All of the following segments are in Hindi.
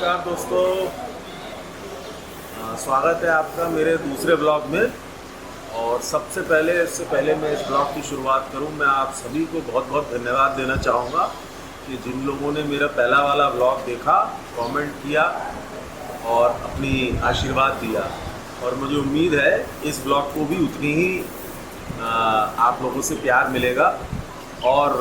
नमस्कार दोस्तों, स्वागत है आपका मेरे दूसरे ब्लॉग में। और सबसे पहले इससे पहले मैं इस ब्लॉग की शुरुआत करूं, मैं आप सभी को बहुत बहुत धन्यवाद देना चाहूँगा कि जिन लोगों ने मेरा पहला वाला ब्लॉग देखा, कमेंट किया और अपनी आशीर्वाद दिया। और मुझे उम्मीद है इस ब्लॉग को भी उतनी ही आप लोगों से प्यार मिलेगा और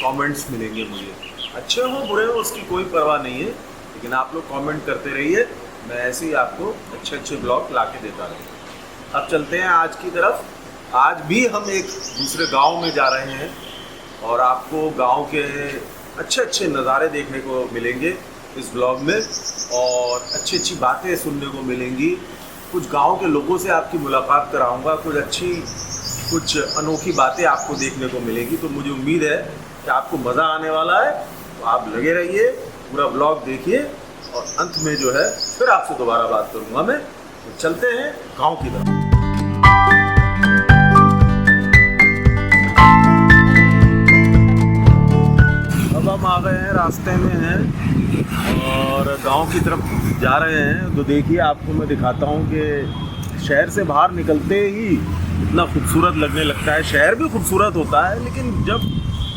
कमेंट्स मिलेंगे मुझे। अच्छे हो बुरे हो उसकी कोई परवाह नहीं है, लेकिन आप लोग कमेंट करते रहिए, मैं ऐसे ही आपको अच्छे अच्छे ब्लॉग ला के देता रहूँगा। अब चलते हैं आज की तरफ। आज भी हम एक दूसरे गांव में जा रहे हैं और आपको गांव के अच्छे अच्छे नज़ारे देखने को मिलेंगे इस ब्लॉग में, और अच्छी अच्छी बातें सुनने को मिलेंगी। कुछ गांव के लोगों से आपकी मुलाकात कराऊंगा, कुछ अनोखी बातें आपको देखने को मिलेंगी। तो मुझे उम्मीद है कि आपको मज़ा आने वाला है, तो आप लगे रहिए, पूरा ब्लॉग देखिए और अंत में जो है फिर आपसे दोबारा बात करूंगा मैं। तो चलते हैं गांव की तरफ। अब हम आ गए हैं, रास्ते में हैं और गांव की तरफ जा रहे हैं। तो देखिए, आपको मैं दिखाता हूं कि शहर से बाहर निकलते ही इतना खूबसूरत लगने लगता है। शहर भी खूबसूरत होता है, लेकिन जब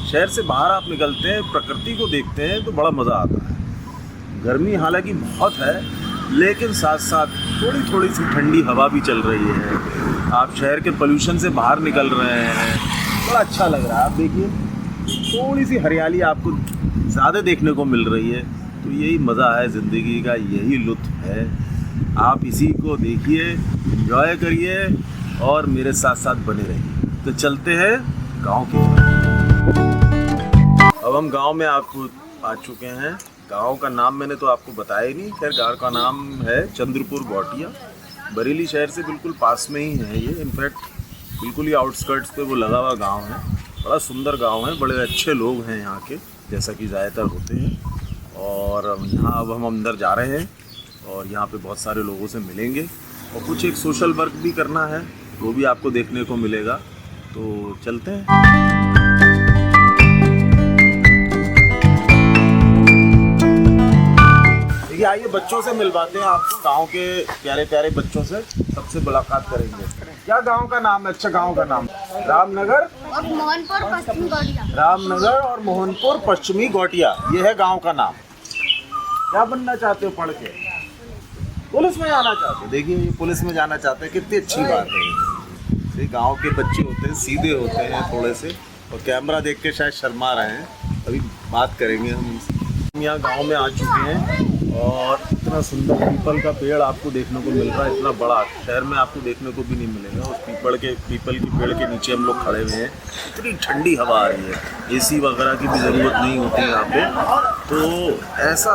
शहर से बाहर आप निकलते हैं, प्रकृति को देखते हैं, तो बड़ा मज़ा आता है। गर्मी हालांकि बहुत है, लेकिन साथ साथ थोड़ी थोड़ी सी ठंडी हवा भी चल रही है। आप शहर के पोल्यूशन से बाहर निकल रहे हैं, बड़ा अच्छा लग रहा है। आप देखिए, थोड़ी सी हरियाली आपको ज़्यादा देखने को मिल रही है। तो यही मज़ा है ज़िंदगी का, यही लुत्फ़ है। आप इसी को देखिए, एंजॉय करिए और मेरे साथ साथ बने रहिए। तो चलते हैं गाँव की तरफ। अब हम गांव में आपको आ चुके हैं। गांव का नाम मैंने तो आपको बताया ही नहीं। खैर, गांव का नाम है चंद्रपुर गौटिया। बरेली शहर से बिल्कुल पास में ही है ये। इनफैक्ट बिल्कुल ही आउटस्कर्ट्स पे वो लगा हुआ गांव है। बड़ा सुंदर गांव है, बड़े अच्छे लोग हैं यहाँ के, जैसा कि ज़्यादातर होते हैं। और यहाँ अब हम अंदर जा रहे हैं और यहाँ पे बहुत सारे लोगों से मिलेंगे और कुछ एक सोशल वर्क भी करना है, वो भी आपको देखने को मिलेगा। तो चलते हैं। आइए बच्चों से मिलवाते हैं आपको, गांव के प्यारे प्यारे बच्चों से सबसे मुलाकात करेंगे। क्या गांव का नाम है? अच्छा, गांव का नाम रामनगर और मोहनपुर पश्चिमी गौटिया। रामनगर और मोहनपुर पश्चिमी गौटिया, ये है गांव का नाम। क्या बनना चाहते हो पढ़ के? पुलिस में जाना चाहते हो? देखिए, ये पुलिस में जाना चाहते हैं, कितनी अच्छी बात है। ये गाँव के बच्चे होते हैं, सीधे होते हैं थोड़े से, और कैमरा देख के शायद शर्मा रहे हैं। अभी बात करेंगे हम यहाँ गाँव में आ चुके हैं और इतना सुंदर पीपल का पेड़ आपको देखने को मिल रहा है। इतना बड़ा शहर में आपको देखने को भी नहीं मिलेगा। उस पीपल के पेड़ के नीचे हम लोग खड़े हुए हैं। इतनी ठंडी हवा आ रही है, एसी वगैरह की भी ज़रूरत नहीं होती है यहाँ पे। तो ऐसा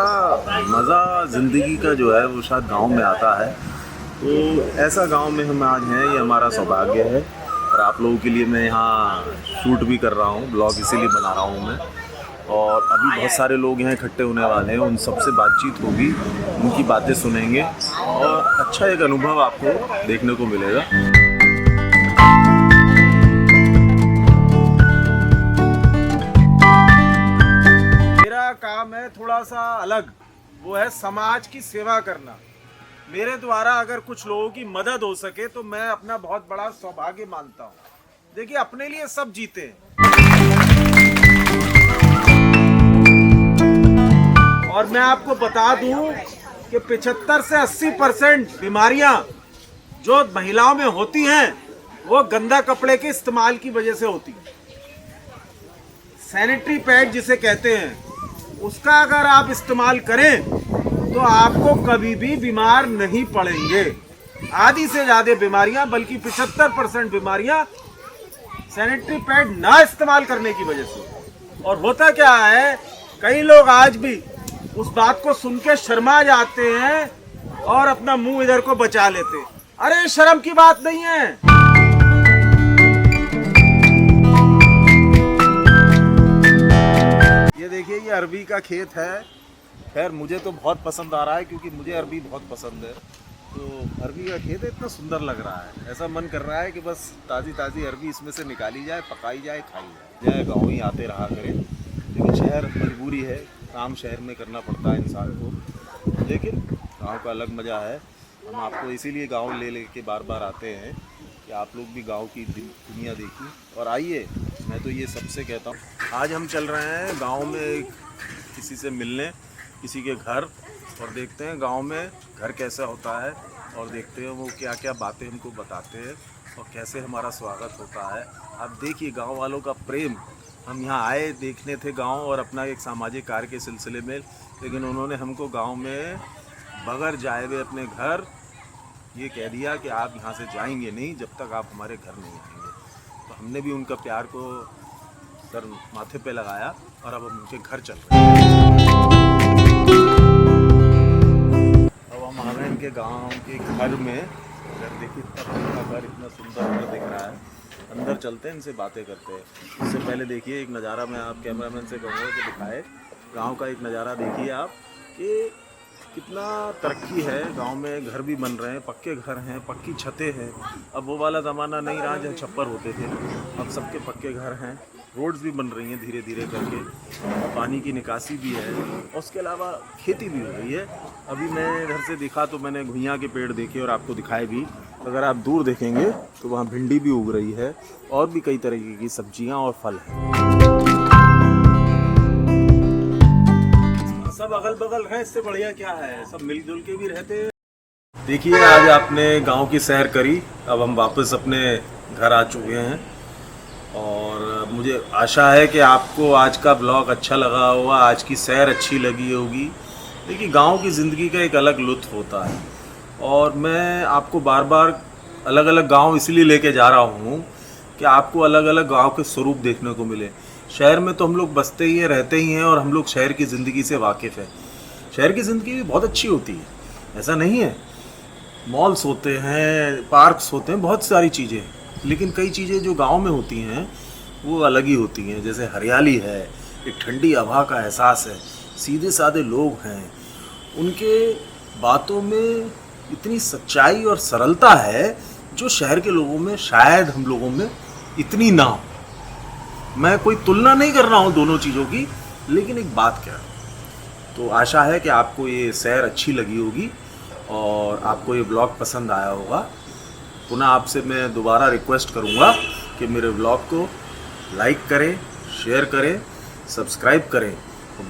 मज़ा ज़िंदगी का जो है वो शायद गाँव में आता है। तो ऐसा गाँव में हम आज हैं, ये हमारा सौभाग्य है। और आप लोगों के लिए मैं यहाँ शूट भी कर रहा हूँ, ब्लॉग इसीलिए बना रहा हूँ मैं। और अभी बहुत सारे लोग यहाँ इकट्ठे होने वाले हैं, उन सबसे बातचीत होगी, उनकी बातें सुनेंगे और अच्छा एक अनुभव आपको देखने को मिलेगा। मेरा काम है थोड़ा सा अलग, वो है समाज की सेवा करना। मेरे द्वारा अगर कुछ लोगों की मदद हो सके तो मैं अपना बहुत बड़ा सौभाग्य मानता हूँ। देखिए, अपने लिए सब जीते हैं। और मैं आपको बता दूं कि 75 से 80% बीमारियां जो महिलाओं में होती हैं वो गंदा कपड़े के इस्तेमाल की वजह से होती हैं। सैनिटरी पैड जिसे कहते हैं, उसका अगर आप इस्तेमाल करें तो आपको कभी भी बीमार नहीं पड़ेंगे। आधी से ज़्यादा बीमारियां, बल्कि 75% बीमारियां सैनिटरी पैड ना इस्तेमाल करने की वजह से। और होता क्या है, कई लोग आज भी उस बात को सुन के शर्मा जाते हैं और अपना मुंह इधर को बचा लेते हैं। अरे, शर्म की बात नहीं है। ये देखिए, ये अरबी का खेत है। खैर, मुझे तो बहुत पसंद आ रहा है क्योंकि मुझे अरबी बहुत पसंद है। तो अरबी का खेत इतना सुंदर लग रहा है, ऐसा मन कर रहा है कि बस ताज़ी ताज़ी अरबी इसमें से निकाली जाए, पकाई जाए, खाई जाए। गाँव ही आते रहा करें, लेकिन शहर मजबूरी है, काम शहर में करना पड़ता है इंसान को। लेकिन गांव का अलग मज़ा है। हम आपको इसीलिए गांव ले लेके बार बार आते हैं कि आप लोग भी गांव की दुनिया देखिए और आइए। मैं तो ये सबसे कहता हूँ। आज हम चल रहे हैं गांव में किसी से मिलने, किसी के घर, और देखते हैं गांव में घर कैसा होता है और देखते हैं वो क्या क्या बातें हमको बताते हैं और कैसे हमारा स्वागत होता है। आप देखिए गांव वालों का प्रेम। हम यहाँ आए देखने थे गांव और अपना एक सामाजिक कार्य के सिलसिले में, लेकिन उन्होंने हमको गांव में बगैर जाए हुए अपने घर ये कह दिया कि आप यहाँ से जाएंगे नहीं जब तक आप हमारे घर नहीं आएंगे। तो हमने भी उनका प्यार को सर माथे पे लगाया और अब हम उनके घर चल रहे हैं। अब हम आ गए इनके गांव के घर में। घर देखिए, इतना घर, इतना सुंदर घर दिख रहा है। अंदर चलते हैं, इनसे बातें करते हैं। इससे पहले देखिए एक नज़ारा मैं आप कैमरामैन से कहूँगा कि दिखाए। गांव का एक नज़ारा देखिए आप कि कितना तरक्की है। गांव में घर भी बन रहे हैं, पक्के घर हैं, पक्की छतें हैं। अब वो वाला ज़माना नहीं रहा जहाँ छप्पर होते थे। अब सबके पक्के घर हैं। रोड्स भी बन रही हैं धीरे धीरे करके, पानी की निकासी भी है और उसके अलावा खेती भी हो रही है। अभी मैं इधर से देखा तो मैंने घुइयाँ के पेड़ देखे और आपको दिखाए भी। अगर आप दूर देखेंगे तो वहाँ भिंडी भी उग रही है और भी कई तरीके की सब्जियाँ और फल हैं। सब अगल बगल है, इससे बढ़िया क्या है, सब मिलजुल के भी रहते हैं। देखिए आज आपने गांव की सैर करी, अब हम वापस अपने घर आ चुके हैं और मुझे आशा है कि आपको आज का ब्लॉग अच्छा लगा होगा, आज की सैर अच्छी लगी होगी। देखिए गांव की ज़िंदगी का एक अलग लुत्फ़ होता है और मैं आपको बार बार अलग अलग गांव इसलिए लेके जा रहा हूँ कि आपको अलग अलग गांव के स्वरूप देखने को मिले। शहर में तो हम लोग बसते ही हैं, रहते ही हैं और हम लोग शहर की ज़िंदगी से वाकिफ़ है। शहर की ज़िंदगी भी बहुत अच्छी होती है, ऐसा नहीं है। मॉल्स होते हैं, पार्क्स होते हैं, बहुत सारी चीज़ें, लेकिन कई चीज़ें जो गांव में होती हैं वो अलग ही होती हैं। जैसे हरियाली है, एक ठंडी हवा का एहसास है, सीधे साधे लोग हैं, उनके बातों में इतनी सच्चाई और सरलता है जो शहर के लोगों में शायद हम लोगों में इतनी ना हो। मैं कोई तुलना नहीं कर रहा हूँ दोनों चीज़ों की, लेकिन एक बात कह रहा हूँ। तो आशा है कि आपको ये सैर अच्छी लगी होगी और आपको ये ब्लॉग पसंद आया होगा। पुनः आपसे मैं दोबारा रिक्वेस्ट करूँगा कि मेरे ब्लॉग को लाइक करें, शेयर करें, सब्सक्राइब करें,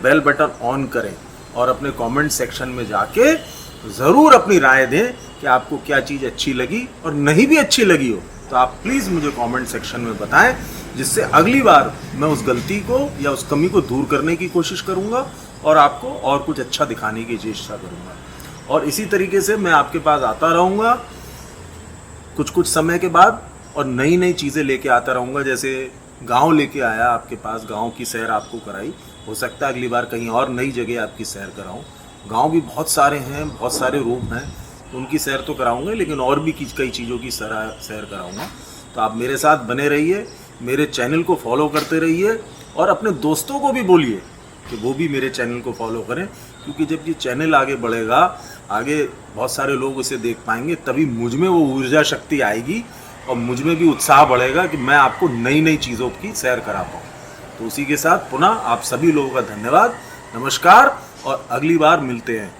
बेल बटन ऑन करें और अपने कमेंट सेक्शन में जाके ज़रूर अपनी राय दें कि आपको क्या चीज़ अच्छी लगी और नहीं भी अच्छी लगी हो तो आप प्लीज़ मुझे कमेंट सेक्शन में बताएं, जिससे अगली बार मैं उस गलती को या उस कमी को दूर करने की कोशिश करूंगा और आपको और कुछ अच्छा दिखाने की चेष्टा करूंगा। और इसी तरीके से मैं आपके पास आता रहूँगा कुछ कुछ समय के बाद और नई नई चीज़ें लेके आता रहूँगा। जैसे गांव लेके आया आपके पास, गांव की सैर आपको कराई, हो सकता है अगली बार कहीं और नई जगह आपकी सैर कराऊँ। गांव भी बहुत सारे हैं, बहुत सारे रूप हैं, उनकी सैर तो कराऊंगा, लेकिन और भी कई चीज़ों की सैर कराऊंगा। तो आप मेरे साथ बने रहिए, मेरे चैनल को फॉलो करते रहिए और अपने दोस्तों को भी बोलिए कि वो भी मेरे चैनल को फॉलो करें, क्योंकि जब ये चैनल आगे बढ़ेगा, आगे बहुत सारे लोग उसे देख पाएंगे, तभी मुझ में वो ऊर्जा शक्ति आएगी और मुझ में भी उत्साह बढ़ेगा कि मैं आपको नई नई चीज़ों की सैर करा पाऊँ। तो उसी के साथ पुनः आप सभी लोगों का धन्यवाद, नमस्कार और अगली बार मिलते हैं।